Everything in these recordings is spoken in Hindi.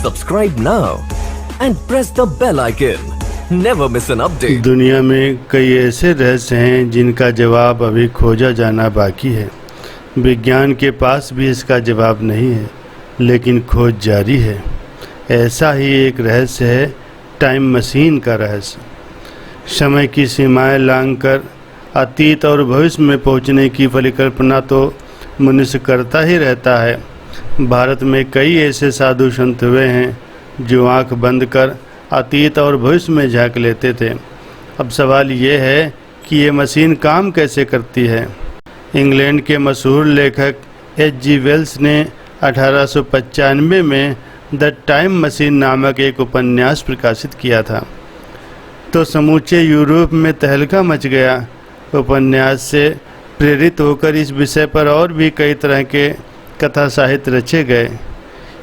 Subscribe now and press the bell icon. Never miss an update. दुनिया में कई ऐसे रहस्य हैं जिनका जवाब अभी खोजा जाना बाकी है। विज्ञान के पास भी इसका जवाब नहीं है, लेकिन खोज जारी है। ऐसा ही एक रहस्य है टाइम मशीन का रहस्य। समय की सीमाएं लांघकर अतीत और भविष्य में पहुंचने की परिकल्पना तो मनुष्य करता ही रहता है। भारत में कई ऐसे साधु संत हुए हैं जो आंख बंद कर अतीत और भविष्य में झांक लेते थे। अब सवाल ये है कि ये मशीन काम कैसे करती है। इंग्लैंड के मशहूर लेखक H.G. वेल्स ने 1895 में द टाइम मशीन नामक एक उपन्यास प्रकाशित किया था, तो समूचे यूरोप में तहलका मच गया। उपन्यास से प्रेरित होकर इस विषय पर और भी कई तरह के कथा साहित्य रचे गए।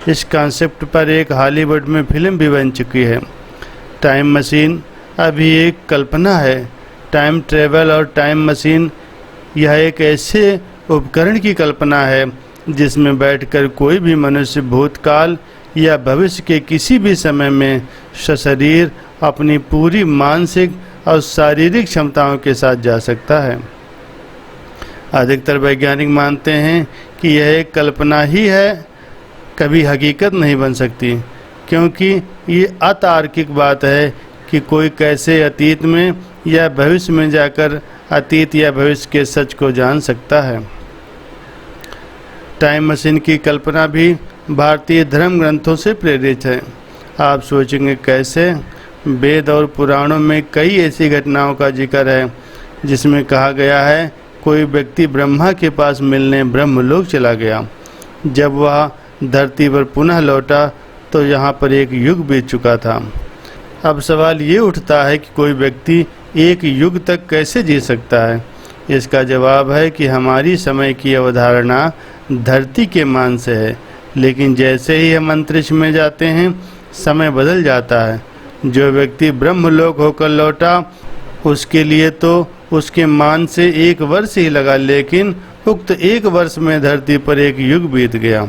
इस कॉन्सेप्ट पर एक हॉलीवुड में फिल्म भी बन चुकी है। टाइम मशीन अभी एक कल्पना है। टाइम ट्रेवल और टाइम मशीन यह एक ऐसे उपकरण की कल्पना है जिसमें बैठकर कोई भी मनुष्य भूतकाल या भविष्य के किसी भी समय में सशरीर अपनी पूरी मानसिक और शारीरिक क्षमताओं के साथ जा सकता है। अधिकतर वैज्ञानिक मानते हैं कि यह एक कल्पना ही है, कभी हकीकत नहीं बन सकती, क्योंकि ये अतार्किक बात है कि कोई कैसे अतीत में या भविष्य में जाकर अतीत या भविष्य के सच को जान सकता है। टाइम मशीन की कल्पना भी भारतीय धर्म ग्रंथों से प्रेरित है। आप सोचेंगे कैसे? वेद और पुराणों में कई ऐसी घटनाओं का जिक्र है जिसमें कहा गया है कोई व्यक्ति ब्रह्मा के पास मिलने ब्रह्मलोक चला गया। जब वह धरती पर पुनः लौटा तो यहाँ पर एक युग बीत चुका था। अब सवाल ये उठता है कि कोई व्यक्ति एक युग तक कैसे जी सकता है। इसका जवाब है कि हमारी समय की अवधारणा धरती के मान से है, लेकिन जैसे ही हम अंतरिक्ष में जाते हैं समय बदल जाता है। जो व्यक्ति ब्रह्मलोक होकर लौटा उसके लिए तो उसके मान से 1 वर्ष ही लगा, लेकिन उक्त 1 वर्ष में धरती पर एक युग बीत गया।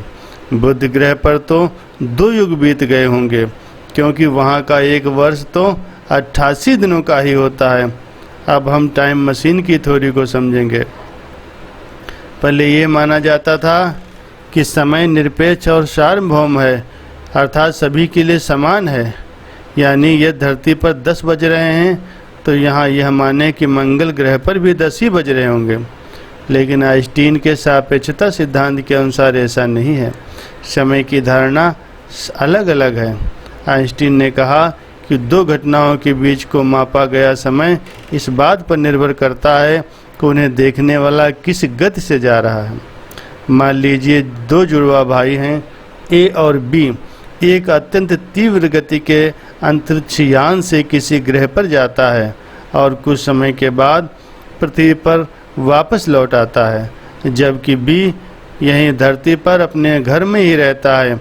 बुध ग्रह पर तो 2 युग बीत गए होंगे, क्योंकि वहाँ का 1 वर्ष तो 88 दिनों का ही होता है। अब हम टाइम मशीन की थ्योरी को समझेंगे। पहले ये माना जाता था कि समय निरपेक्ष और सार्वभौम है, अर्थात सभी के लिए समान है। यानी ये धरती पर 10 बज रहे हैं तो यहाँ यह माने कि मंगल ग्रह पर भी 10 ही बज रहे होंगे। लेकिन आइंस्टीन के सापेक्षता सिद्धांत के अनुसार ऐसा नहीं है। समय की धारणा अलग अलग है। आइंस्टीन ने कहा कि 2 घटनाओं के बीच को मापा गया समय इस बात पर निर्भर करता है कि उन्हें देखने वाला किस गति से जा रहा है। मान लीजिए 2 जुड़वा भाई हैं ए और बी। एक अत्यंत तीव्र गति के अंतरिक्ष यान से किसी ग्रह पर जाता है और कुछ समय के बाद पृथ्वी पर वापस लौट आता है, जबकि बी यहीं धरती पर अपने घर में ही रहता है।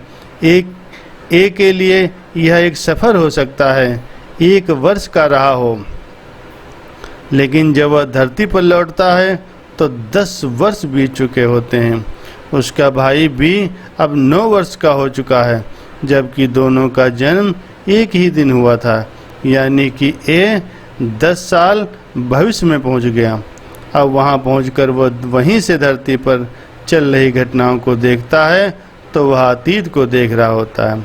ए के लिए यह एक सफ़र हो सकता है, 1 वर्ष का रहा हो, लेकिन जब वह धरती पर लौटता है तो 10 वर्ष बीत चुके होते हैं। उसका भाई बी अब 9 वर्ष का हो चुका है, जबकि दोनों का जन्म एक ही दिन हुआ था। यानी कि ए 10 साल भविष्य में पहुंच गया। अब वहां पहुंचकर वह वहीं से धरती पर चल रही घटनाओं को देखता है तो वह अतीत को देख रहा होता है।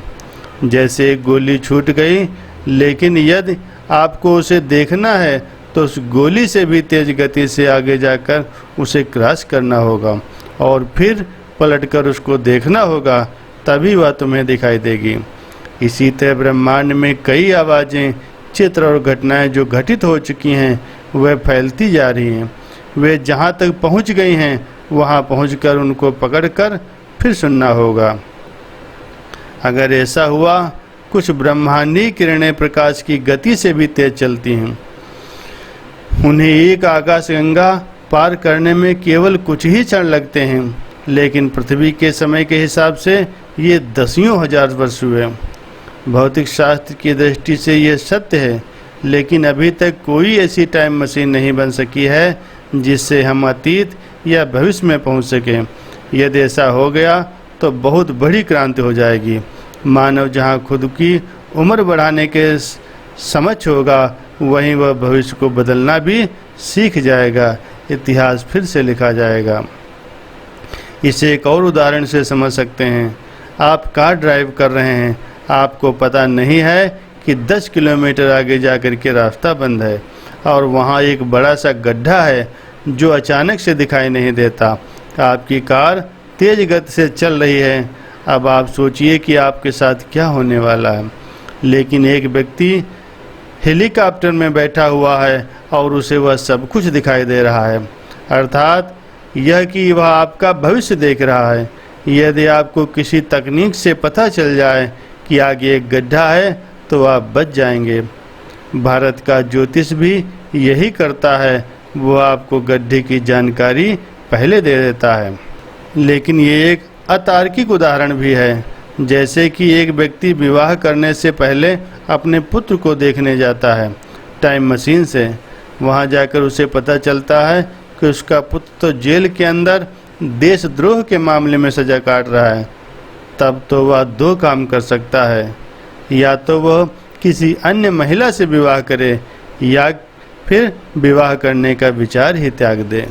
जैसे एक गोली छूट गई, लेकिन यदि आपको उसे देखना है तो उस गोली से भी तेज गति से आगे जाकर उसे क्रॉस करना होगा और फिर पलटकर उसको देखना होगा, तभी वह तुम्हें दिखाई देगी। इसी तरह ब्रह्मांड में कई आवाज़ें, चित्र और घटनाएं जो घटित हो चुकी हैं वह फैलती जा रही हैं। वे जहां तक पहुंच गई हैं वहां पहुंचकर उनको पकड़कर फिर सुनना होगा। अगर ऐसा हुआ, कुछ ब्रह्मांडीय किरणें प्रकाश की गति से भी तेज चलती हैं। उन्हें एक आकाशगंगा पार करने में केवल कुछ ही क्षण लगते हैं, लेकिन पृथ्वी के समय के हिसाब से ये 10,000 हजार वर्ष हुए। भौतिक शास्त्र की दृष्टि से यह सत्य है, लेकिन अभी तक कोई ऐसी टाइम मशीन नहीं बन सकी है जिससे हम अतीत या भविष्य में पहुंच सकें। यदि ऐसा हो गया तो बहुत बड़ी क्रांति हो जाएगी। मानव जहाँ खुद की उम्र बढ़ाने के समझ होगा, वहीं वह भविष्य को बदलना भी सीख जाएगा। इतिहास फिर से लिखा जाएगा। इसे एक और उदाहरण से समझ सकते हैं। आप कार ड्राइव कर रहे हैं, आपको पता नहीं है कि 10 किलोमीटर आगे जाकर के रास्ता बंद है और वहाँ एक बड़ा सा गड्ढा है जो अचानक से दिखाई नहीं देता। आपकी कार तेज गति से चल रही है। अब आप सोचिए कि आपके साथ क्या होने वाला है। लेकिन एक व्यक्ति हेलीकॉप्टर में बैठा हुआ है और उसे वह सब कुछ दिखाई दे रहा है, अर्थात यह कि वह आपका भविष्य देख रहा है। यदि आपको किसी तकनीक से पता चल जाए कि आगे एक गड्ढा है तो आप बच जाएंगे। भारत का ज्योतिष भी यही करता है, वह आपको गड्ढे की जानकारी पहले दे देता है। लेकिन ये एक अतार्किक उदाहरण भी है, जैसे कि एक व्यक्ति विवाह करने से पहले अपने पुत्र को देखने जाता है टाइम मशीन से। वहाँ जाकर उसे पता चलता है कि उसका पुत्र तो जेल के अंदर देशद्रोह के मामले में सज़ा काट रहा है। तब तो वह 2 काम कर सकता है, या तो वह किसी अन्य महिला से विवाह करे या फिर विवाह करने का विचार ही त्याग दे।